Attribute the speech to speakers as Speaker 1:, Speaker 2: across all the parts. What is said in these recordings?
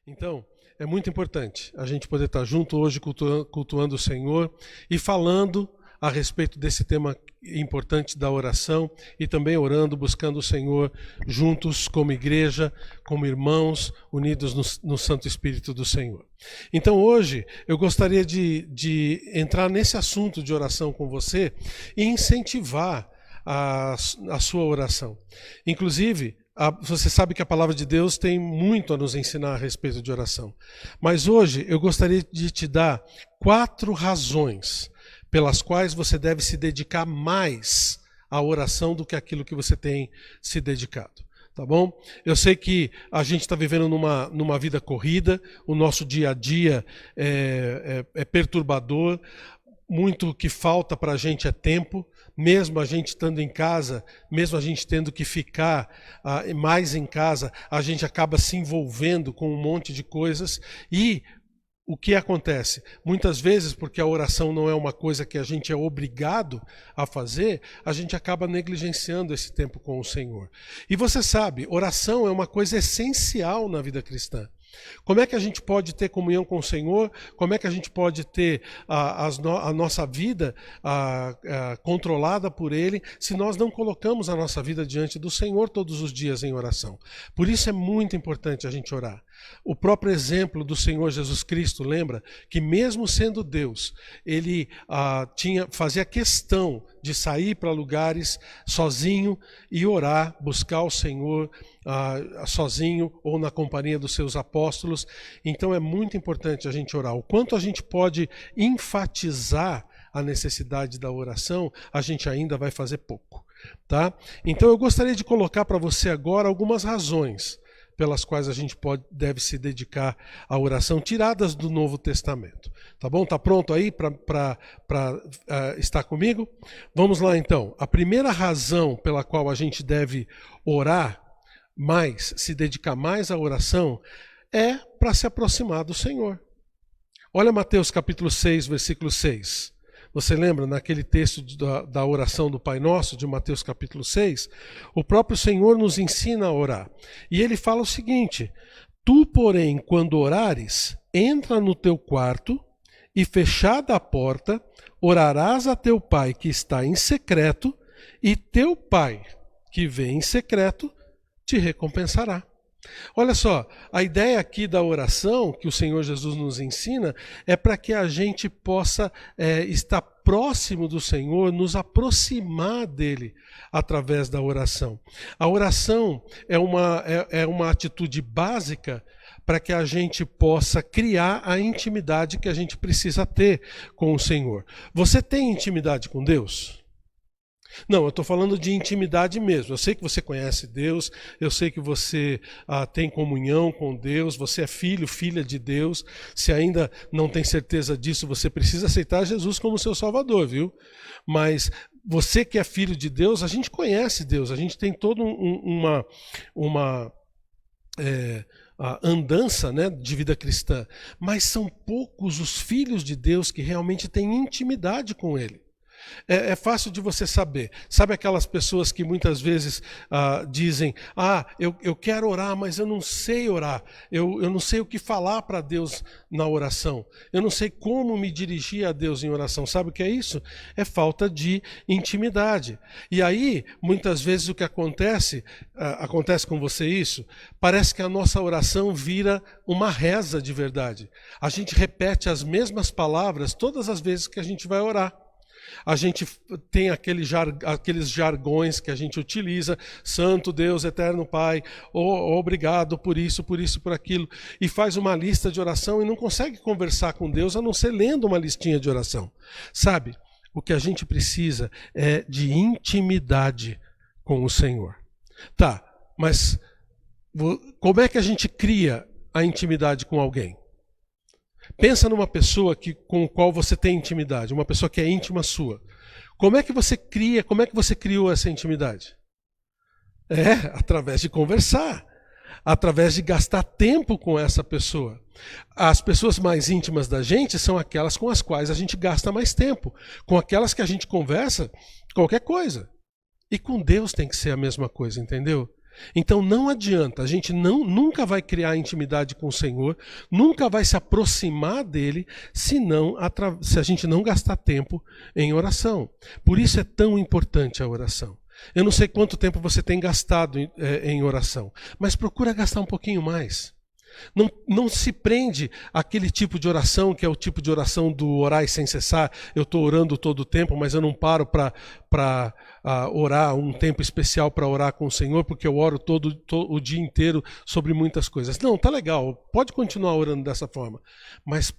Speaker 1: Então, é muito importante a gente poder estar junto hoje cultuando o Senhor e falando a respeito desse tema importante da oração e também orando, buscando o Senhor juntos como igreja, como irmãos, unidos no Santo Espírito do Senhor. Então hoje eu gostaria de entrar nesse assunto de oração com você e incentivar a sua oração. Inclusive, você sabe que a palavra de Deus tem muito a nos ensinar a respeito de oração. Mas hoje eu gostaria de te dar 4 razões pelas quais você deve se dedicar mais à oração do que aquilo que você tem se dedicado. Tá bom? Eu sei que a gente está vivendo numa vida corrida, o nosso dia a dia é perturbador, muito que falta para a gente é tempo, mesmo a gente estando em casa, mesmo a gente tendo que ficar mais em casa, a gente acaba se envolvendo com um monte de coisas e o que acontece? Muitas vezes, porque a oração não é uma coisa que a gente é obrigado a fazer, a gente acaba negligenciando esse tempo com o Senhor. E você sabe, oração é uma coisa essencial na vida cristã. Como é que a gente pode ter comunhão com o Senhor? Como é que a gente pode ter a nossa vida controlada por Ele se nós não colocamos a nossa vida diante do Senhor todos os dias em oração? Por isso é muito importante a gente orar. O próprio exemplo do Senhor Jesus Cristo, lembra que mesmo sendo Deus, Ele fazia questão de sair para lugares sozinho e orar, buscar o Senhor sozinho ou na companhia dos seus apóstolos. Então é muito importante a gente orar. O quanto a gente pode enfatizar a necessidade da oração, a gente ainda vai fazer pouco. Tá? Então eu gostaria de colocar para você agora algumas razões pelas quais a gente deve se dedicar à oração, tiradas do Novo Testamento. Tá bom? Tá pronto aí para estar comigo? Vamos lá então. A primeira razão pela qual a gente deve orar mais, se dedicar mais à oração, é para se aproximar do Senhor. Olha Mateus capítulo 6, versículo 6. Você lembra, naquele texto da oração do Pai Nosso, de Mateus capítulo 6, o próprio Senhor nos ensina a orar. E ele fala o seguinte: tu, porém, quando orares, entra no teu quarto e, fechada a porta, orarás a teu Pai que está em secreto, e teu Pai que vê em secreto te recompensará. Olha só, a ideia aqui da oração que o Senhor Jesus nos ensina é para que a gente possa estar próximo do Senhor, nos aproximar dele através da oração. A oração é uma atitude básica para que a gente possa criar a intimidade que a gente precisa ter com o Senhor. Você tem intimidade com Deus? Não, eu estou falando de intimidade mesmo. Eu sei que você conhece Deus, eu sei que você tem comunhão com Deus, você é filho, filha de Deus. Se ainda não tem certeza disso, você precisa aceitar Jesus como seu Salvador, viu? Mas você que é filho de Deus, a gente conhece Deus, a gente tem toda uma andança, né, de vida cristã. Mas são poucos os filhos de Deus que realmente têm intimidade com Ele. É fácil de você saber. Sabe aquelas pessoas que muitas vezes dizem: eu quero orar, mas eu não sei orar. Eu não sei o que falar para Deus na oração. Eu não sei como me dirigir a Deus em oração. Sabe o que é isso? É falta de intimidade. E aí, muitas vezes o que acontece com você isso, parece que a nossa oração vira uma reza de verdade. A gente repete as mesmas palavras todas as vezes que a gente vai orar. A gente tem aqueles jargões que a gente utiliza: Santo Deus, Eterno Pai, obrigado por isso, por aquilo, e faz uma lista de oração e não consegue conversar com Deus a não ser lendo uma listinha de oração. Sabe, o que a gente precisa é de intimidade com o Senhor. Tá, mas como é que a gente cria a intimidade com alguém? Pensa numa pessoa com a qual você tem intimidade, uma pessoa que é íntima sua. Como é que você criou essa intimidade? Através de conversar, através de gastar tempo com essa pessoa. As pessoas mais íntimas da gente são aquelas com as quais a gente gasta mais tempo, com aquelas que a gente conversa qualquer coisa. E com Deus tem que ser a mesma coisa, entendeu? Então não adianta, a gente nunca vai criar intimidade com o Senhor, nunca vai se aproximar dele se a gente não gastar tempo em oração. Por isso é tão importante a oração. Eu não sei quanto tempo você tem gastado em oração, mas procura gastar um pouquinho mais. Não se prende àquele tipo de oração que é o tipo de oração do orar sem cessar. Eu estou orando todo o tempo, mas eu não paro para orar um tempo especial para orar com o Senhor, porque eu oro todo o dia inteiro sobre muitas coisas. Não, tá legal, pode continuar orando dessa forma, mas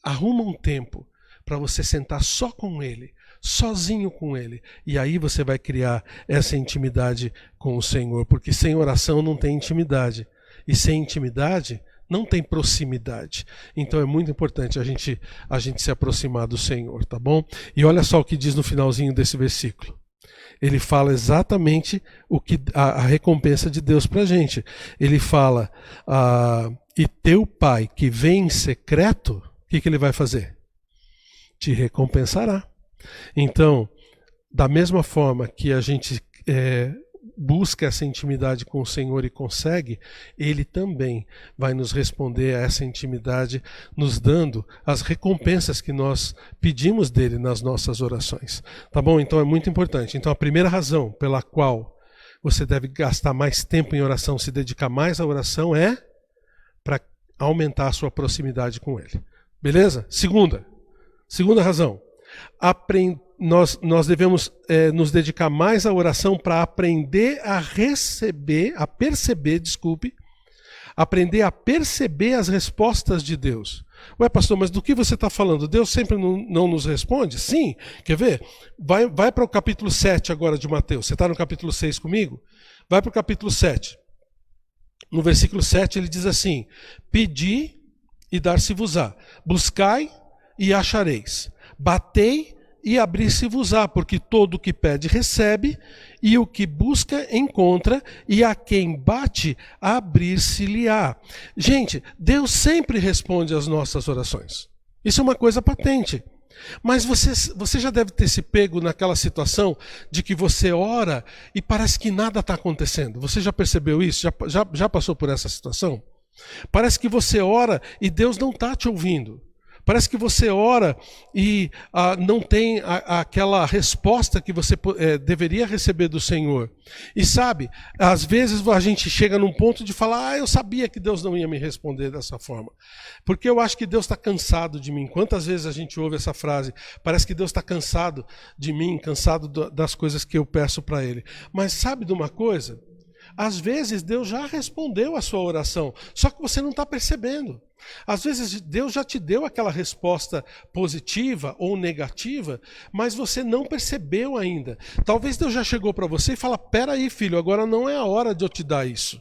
Speaker 1: arruma um tempo para você sentar só com Ele, sozinho com Ele, e aí você vai criar essa intimidade com o Senhor, porque sem oração não tem intimidade. E sem intimidade, não tem proximidade. Então é muito importante a gente se aproximar do Senhor, tá bom? E olha só o que diz no finalzinho desse versículo. Ele fala exatamente a recompensa de Deus pra gente. Ele fala, e teu pai que vem em secreto, o que ele vai fazer? Te recompensará. Então, da mesma forma que a gente busca essa intimidade com o Senhor e consegue, Ele também vai nos responder a essa intimidade, nos dando as recompensas que nós pedimos dele nas nossas orações. Tá bom? Então é muito importante. Então a primeira razão pela qual você deve gastar mais tempo em oração, se dedicar mais à oração, é para aumentar a sua proximidade com Ele. Beleza? Segunda razão. Nós devemos nos dedicar mais à oração para aprender aprender a perceber as respostas de Deus. Ué, pastor, mas do que você está falando? Deus sempre não nos responde? Sim, quer ver? Vai para o capítulo 7 agora de Mateus. Você está no capítulo 6 comigo? Vai para o capítulo 7. No versículo 7 ele diz assim: pedi e dar-se-vos-á, buscai e achareis, batei e abrir-se-vos-á, porque todo o que pede recebe, e o que busca encontra, e a quem bate abrir-se-lhe-á. Gente, Deus sempre responde às nossas orações. Isso é uma coisa patente. Mas você já deve ter se pego naquela situação de que você ora e parece que nada está acontecendo. Você já percebeu isso? Já passou por essa situação? Parece que você ora e Deus não está te ouvindo. Parece que você ora e não tem aquela resposta que você deveria receber do Senhor. E sabe, às vezes a gente chega num ponto de falar, eu sabia que Deus não ia me responder dessa forma. Porque eu acho que Deus está cansado de mim. Quantas vezes a gente ouve essa frase? Parece que Deus está cansado de mim, cansado das coisas que eu peço para Ele. Mas sabe de uma coisa? Às vezes Deus já respondeu a sua oração, só que você não está percebendo. Às vezes Deus já te deu aquela resposta positiva ou negativa, mas você não percebeu ainda. Talvez Deus já chegou para você e fala, peraí filho, agora não é a hora de eu te dar isso.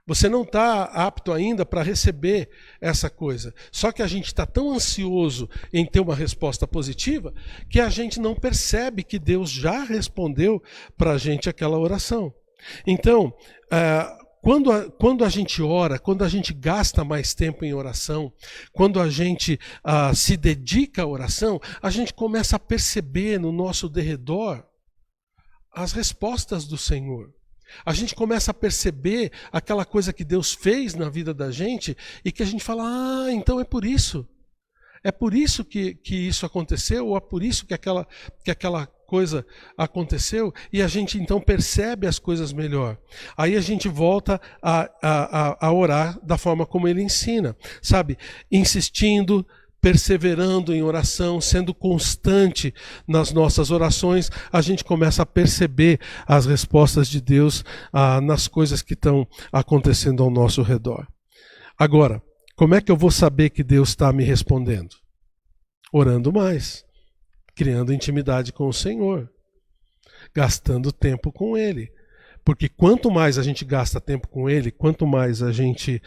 Speaker 1: Você não está apto ainda para receber essa coisa. Só que a gente está tão ansioso em ter uma resposta positiva que a gente não percebe que Deus já respondeu para a gente aquela oração. Então, quando a gente ora, quando a gente gasta mais tempo em oração, quando a gente se dedica à oração, a gente começa a perceber no nosso derredor as respostas do Senhor. A gente começa a perceber aquela coisa que Deus fez na vida da gente e que a gente fala, então é por isso. É por isso que isso aconteceu, ou é por isso que aquela coisa aconteceu, e a gente então percebe as coisas melhor. Aí a gente volta a orar da forma como ele ensina, sabe? Insistindo, perseverando em oração, sendo constante nas nossas orações, a gente começa a perceber as respostas de Deus nas coisas que estão acontecendo ao nosso redor. Agora, como é que eu vou saber que Deus está me respondendo? Orando mais, criando intimidade com o Senhor, gastando tempo com Ele. Porque quanto mais a gente gasta tempo com Ele, quanto mais a gente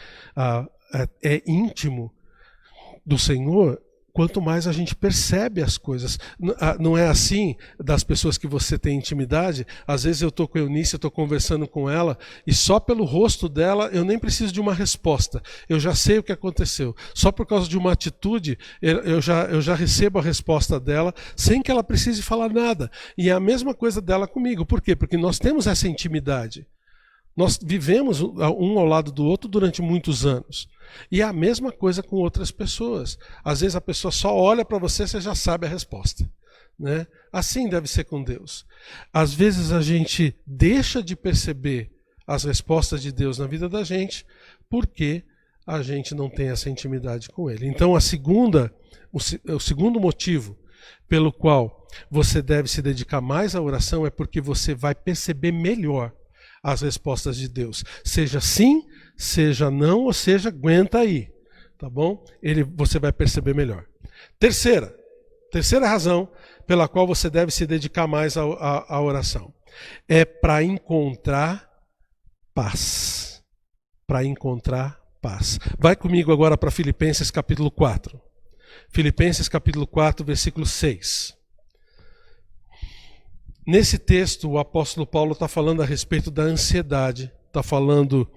Speaker 1: é íntimo do Senhor, quanto mais a gente percebe as coisas. Não é assim das pessoas que você tem intimidade? Às vezes eu estou com a Eunice, eu estou conversando com ela, e só pelo rosto dela eu nem preciso de uma resposta. Eu já sei o que aconteceu. Só por causa de uma atitude, eu já recebo a resposta dela, sem que ela precise falar nada. E é a mesma coisa dela comigo. Por quê? Porque nós temos essa intimidade. Nós vivemos um ao lado do outro durante muitos anos. E é a mesma coisa com outras pessoas. Às vezes a pessoa só olha para você, você já sabe a resposta, né? Assim deve ser com Deus. Às vezes a gente deixa de perceber as respostas de Deus na vida da gente porque a gente não tem essa intimidade com Ele. Então o segundo motivo pelo qual você deve se dedicar mais à oração é porque você vai perceber melhor as respostas de Deus. Seja sim, seja não, ou seja, aguenta aí. Tá bom? Você vai perceber melhor. Terceira razão pela qual você deve se dedicar mais à oração é para encontrar paz. Para encontrar paz. Vai comigo agora para Filipenses capítulo 4. Filipenses capítulo 4, versículo 6. Nesse texto, o apóstolo Paulo está falando a respeito da ansiedade, está falando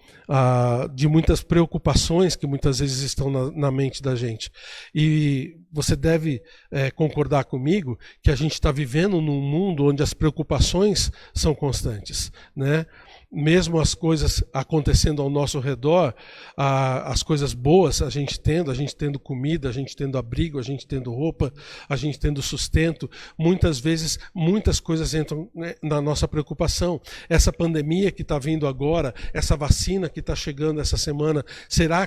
Speaker 1: de muitas preocupações que muitas vezes estão na mente da gente. E você deve concordar comigo que a gente está vivendo num mundo onde as preocupações são constantes, né? Mesmo as coisas acontecendo ao nosso redor, as coisas boas a gente tendo comida, a gente tendo abrigo, a gente tendo roupa, a gente tendo sustento, muitas vezes muitas coisas entram, né, na nossa preocupação. Essa pandemia que está vindo agora, essa vacina que está chegando essa semana,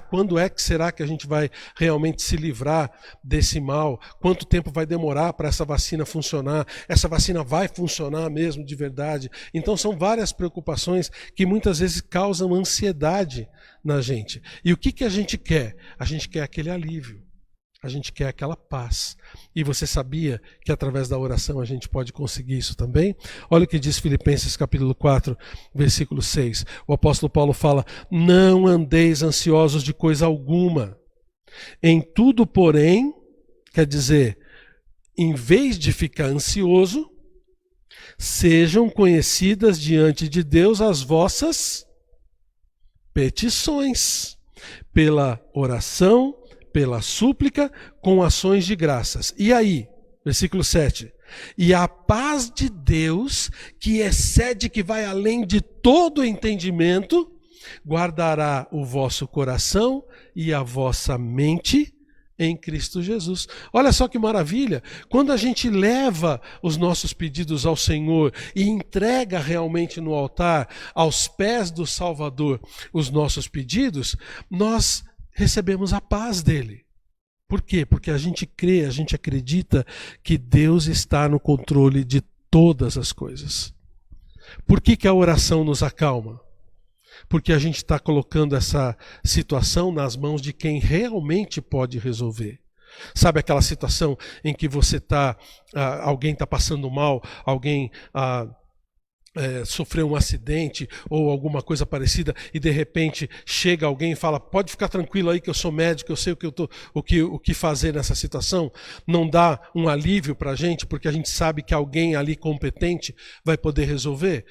Speaker 1: quando é que a gente vai realmente se livrar desse mal? Quanto tempo vai demorar para essa vacina funcionar? Essa vacina vai funcionar mesmo de verdade? Então são várias preocupações que muitas vezes causam ansiedade na gente. E o que a gente quer? A gente quer aquele alívio. A gente quer aquela paz. E você sabia que através da oração a gente pode conseguir isso também? Olha o que diz Filipenses capítulo 4, versículo 6. O apóstolo Paulo fala: não andeis ansiosos de coisa alguma. Em tudo, porém, quer dizer, em vez de ficar ansioso, sejam conhecidas diante de Deus as vossas petições, pela oração, pela súplica, com ações de graças. E aí, versículo 7. E a paz de Deus, que excede, que vai além de todo entendimento, guardará o vosso coração e a vossa mente em Cristo Jesus. Olha só que maravilha, quando a gente leva os nossos pedidos ao Senhor e entrega realmente no altar, aos pés do Salvador, os nossos pedidos, nós recebemos a paz dele. Por quê? Porque a gente crê, a gente acredita que Deus está no controle de todas as coisas. Por que a oração nos acalma? Porque a gente está colocando essa situação nas mãos de quem realmente pode resolver. Sabe aquela situação em que você alguém está passando mal, alguém sofreu um acidente ou alguma coisa parecida e de repente chega alguém e fala: pode ficar tranquilo aí que eu sou médico, eu sei o que fazer nessa situação. Não dá um alívio para a gente porque a gente sabe que alguém ali competente vai poder resolver.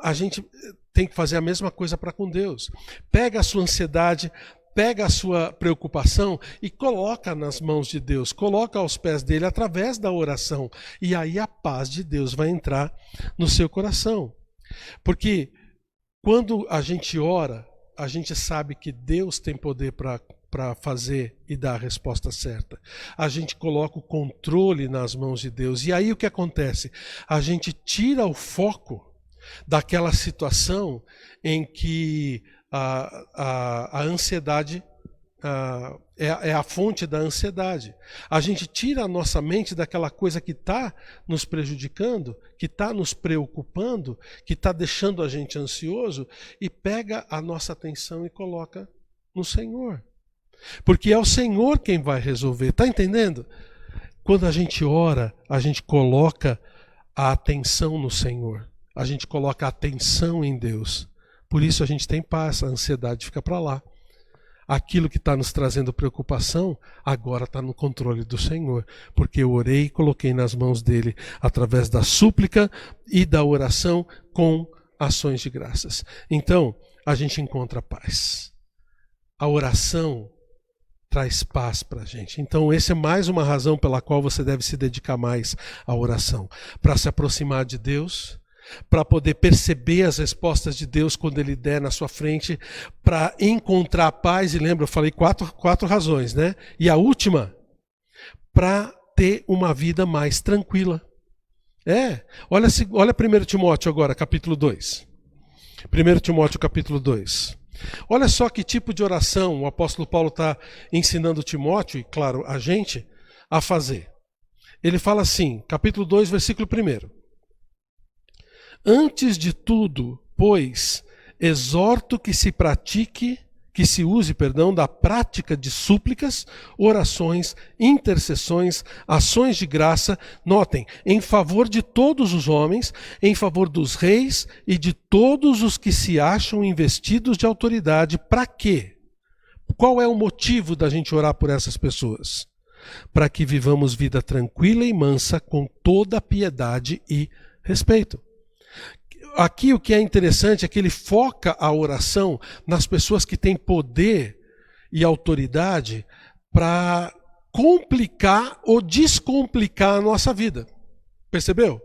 Speaker 1: A gente tem que fazer a mesma coisa para com Deus. Pega a sua ansiedade, pega a sua preocupação e coloca nas mãos de Deus, coloca aos pés dele através da oração. E aí a paz de Deus vai entrar no seu coração. Porque quando a gente ora, a gente sabe que Deus tem poder para fazer e dar a resposta certa. A gente coloca o controle nas mãos de Deus. E aí o que acontece? A gente tira o foco daquela situação em que a ansiedade é a fonte da ansiedade. A gente tira a nossa mente daquela coisa que está nos prejudicando, que está nos preocupando, que está deixando a gente ansioso, e pega a nossa atenção e coloca no Senhor. Porque é o Senhor quem vai resolver. Está entendendo? Quando a gente ora, a gente coloca a atenção no Senhor. A gente coloca a atenção em Deus. Por isso a gente tem paz, a ansiedade fica para lá. Aquilo que está nos trazendo preocupação, agora está no controle do Senhor. Porque eu orei e coloquei nas mãos dele, através da súplica e da oração, com ações de graças. Então, a gente encontra paz. A oração traz paz para a gente. Então, essa é mais uma razão pela qual você deve se dedicar mais à oração. Para se aproximar de Deus, para poder perceber as respostas de Deus quando Ele der na sua frente, para encontrar paz. E lembra, eu falei quatro razões, né? E a última, para ter uma vida mais tranquila. Olha 1 Timóteo agora, capítulo 2. 1 Timóteo, capítulo 2. Olha só que tipo de oração o apóstolo Paulo está ensinando Timóteo, e claro, a gente, a fazer. Ele fala assim, capítulo 2, versículo 1. Antes de tudo, pois, exorto que se use da prática de súplicas, orações, intercessões, ações de graça, notem, em favor de todos os homens, em favor dos reis e de todos os que se acham investidos de autoridade. Para quê? Qual é o motivo da gente orar por essas pessoas? Para que vivamos vida tranquila e mansa, com toda piedade e respeito. Aqui o que é interessante é que ele foca a oração nas pessoas que têm poder e autoridade para complicar ou descomplicar a nossa vida. Percebeu?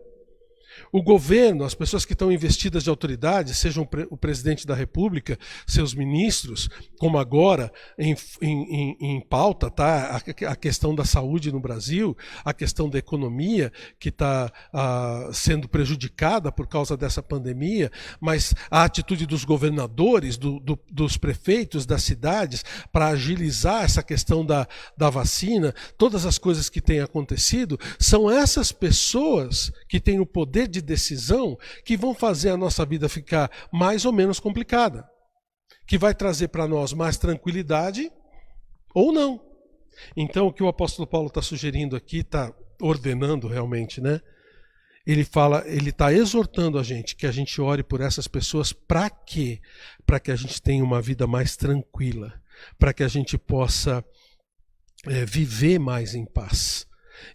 Speaker 1: O governo, as pessoas que estão investidas de autoridade, sejam o presidente da República, seus ministros, como agora em pauta, tá? A questão da saúde no Brasil, a questão da economia que está sendo prejudicada por causa dessa pandemia, mas a atitude dos governadores, dos prefeitos das cidades para agilizar essa questão da vacina, todas as coisas que têm acontecido, são essas pessoas que têm o poder de decisão que vão fazer a nossa vida ficar mais ou menos complicada, que vai trazer para nós mais tranquilidade ou não. Então o que o apóstolo Paulo está sugerindo aqui, está ordenando realmente, né? Ele está exortando a gente que a gente ore por essas pessoas. Para quê? Para que a gente tenha uma vida mais tranquila, para que a gente possa viver mais em paz.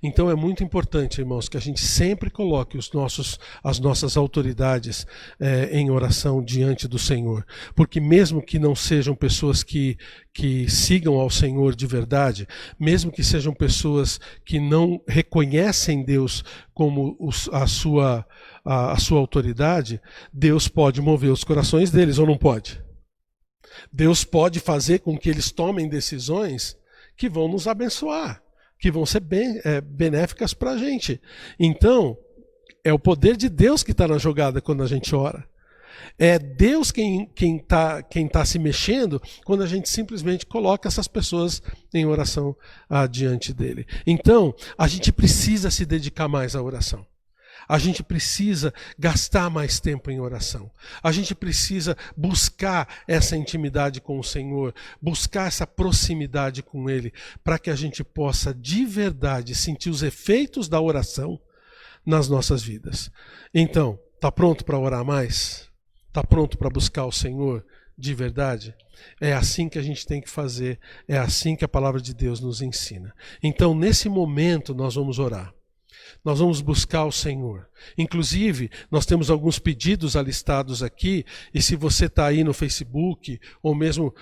Speaker 1: Então é muito importante, irmãos, que a gente sempre coloque as nossas autoridades em oração diante do Senhor. Porque mesmo que não sejam pessoas que sigam ao Senhor de verdade, mesmo que sejam pessoas que não reconhecem Deus como a sua autoridade, Deus pode mover os corações deles, ou não pode? Deus pode fazer com que eles tomem decisões que vão nos abençoar, que vão ser benéficas para a gente. Então, é o poder de Deus que está na jogada quando a gente ora. É Deus quem tá se mexendo quando a gente simplesmente coloca essas pessoas em oração diante dele. Então, a gente precisa se dedicar mais à oração. A gente precisa gastar mais tempo em oração. A gente precisa buscar essa intimidade com o Senhor, buscar essa proximidade com Ele, para que a gente possa de verdade sentir os efeitos da oração nas nossas vidas. Então, está pronto para orar mais? Está pronto para buscar o Senhor de verdade? É assim que a gente tem que fazer, é assim que a palavra de Deus nos ensina. Então, nesse momento, nós vamos orar. Nós vamos buscar o Senhor. Inclusive, nós temos alguns pedidos alistados aqui, e se você está aí no Facebook, ou mesmo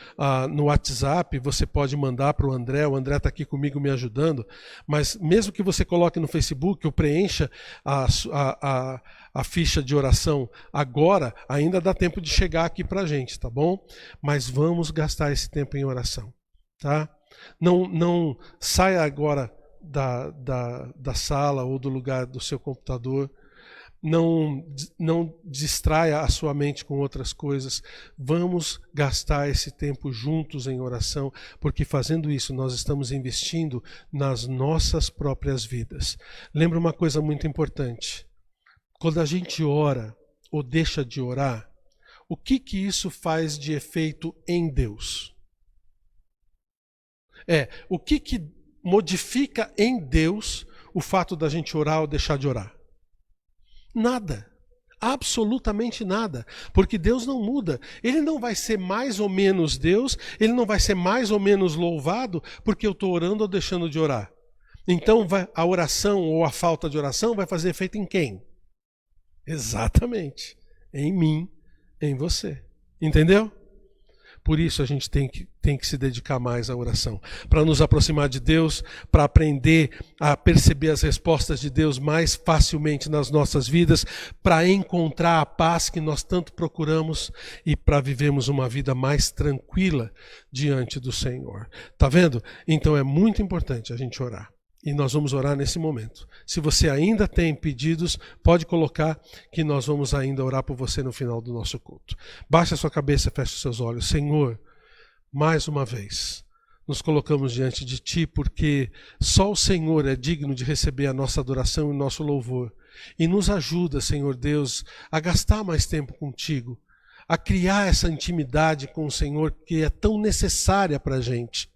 Speaker 1: no WhatsApp, você pode mandar para o André está aqui comigo me ajudando, mas mesmo que você coloque no Facebook ou preencha a ficha de oração agora, ainda dá tempo de chegar aqui para a gente, tá bom? Mas vamos gastar esse tempo em oração, tá? Não saia agora da sala ou do lugar do seu computador, não distraia a sua mente com outras coisas. Vamos gastar esse tempo juntos em oração, porque fazendo isso nós estamos investindo nas nossas próprias vidas. Lembra uma coisa muito importante: quando a gente ora ou deixa de orar, o que isso faz de efeito em Deus? O que modifica em Deus o fato da gente orar ou deixar de orar? Nada. Absolutamente nada. Porque Deus não muda. Ele não vai ser mais ou menos Deus, ele não vai ser mais ou menos louvado porque eu estou orando ou deixando de orar. Então a oração ou a falta de oração vai fazer efeito em quem? Exatamente. Em mim, em você. Entendeu? Por isso a gente tem que se dedicar mais à oração, para nos aproximar de Deus, para aprender a perceber as respostas de Deus mais facilmente nas nossas vidas, para encontrar a paz que nós tanto procuramos e para vivermos uma vida mais tranquila diante do Senhor. Tá vendo? Então é muito importante a gente orar. E nós vamos orar nesse momento. Se você ainda tem pedidos, pode colocar que nós vamos ainda orar por você no final do nosso culto. Baixe a sua cabeça e feche os seus olhos. Senhor, mais uma vez, nos colocamos diante de Ti, porque só o Senhor é digno de receber a nossa adoração e o nosso louvor. E nos ajuda, Senhor Deus, a gastar mais tempo contigo, a criar essa intimidade com o Senhor que é tão necessária para a gente,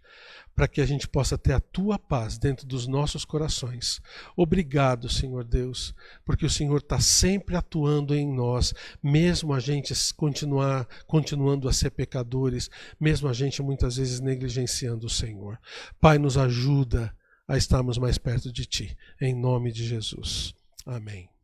Speaker 1: para que a gente possa ter a Tua paz dentro dos nossos corações. Obrigado, Senhor Deus, porque o Senhor está sempre atuando em nós, mesmo a gente continuando a ser pecadores, mesmo a gente muitas vezes negligenciando o Senhor. Pai, nos ajuda a estarmos mais perto de Ti, em nome de Jesus. Amém.